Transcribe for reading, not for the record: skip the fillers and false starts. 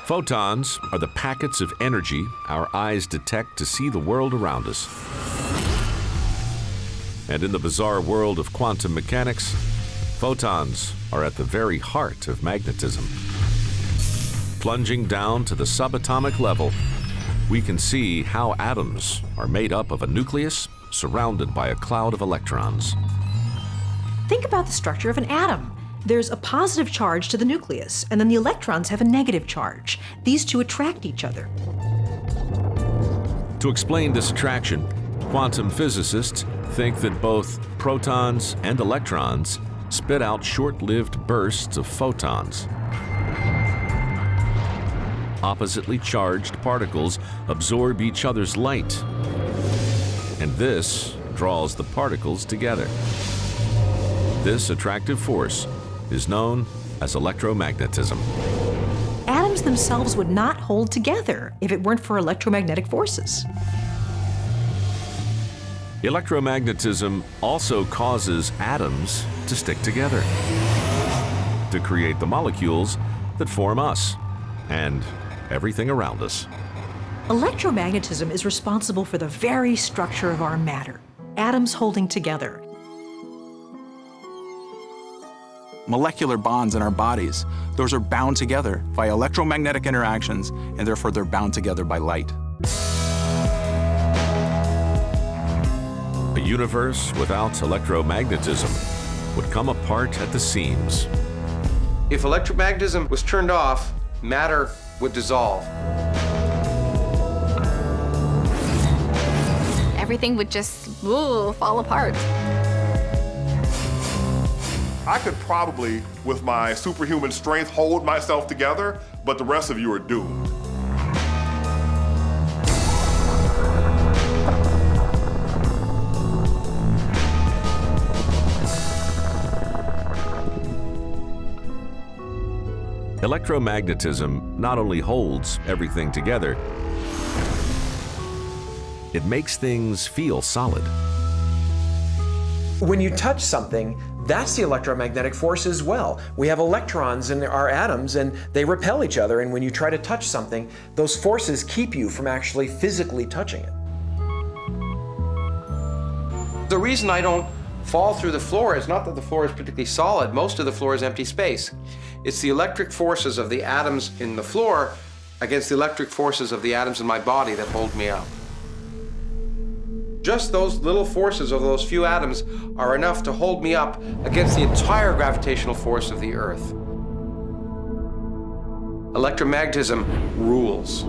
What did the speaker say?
Photons are the packets of energy our eyes detect to see the world around us. And in the bizarre world of quantum mechanics, photons are at the very heart of magnetism. Plunging down to the subatomic level, we can see how atoms are made up of a nucleus surrounded by a cloud of electrons. Think about the structure of an atom. There's a positive charge to the nucleus, and then the electrons have a negative charge. These two attract each other. To explain this attraction, quantum physicists think that both protons and electrons spit out short-lived bursts of photons. Oppositely charged particles absorb each other's light, and this draws the particles together. This attractive force is known as electromagnetism. Atoms themselves would not hold together if it weren't for electromagnetic forces. Electromagnetism also causes atoms to stick together, to create the molecules that form us and everything around us. Electromagnetism is responsible for the very structure of our matter, atoms holding together. Molecular bonds in our bodies, those are bound together by electromagnetic interactions, and therefore they're bound together by light. A universe without electromagnetism would come apart at the seams. If electromagnetism was turned off, matter would dissolve. Everything would just fall apart. I could probably, with my superhuman strength, hold myself together, but the rest of you are doomed. Electromagnetism not only holds everything together, it makes things feel solid. When you touch something, that's the electromagnetic force as well. We have electrons in our atoms and they repel each other, and when you try to touch something, those forces keep you from actually physically touching it. The reason I don't fall through the floor is not that the floor is particularly solid. Most of the floor is empty space. It's the electric forces of the atoms in the floor against the electric forces of the atoms in my body that hold me up. Just those little forces of those few atoms are enough to hold me up against the entire gravitational force of the Earth. Electromagnetism rules.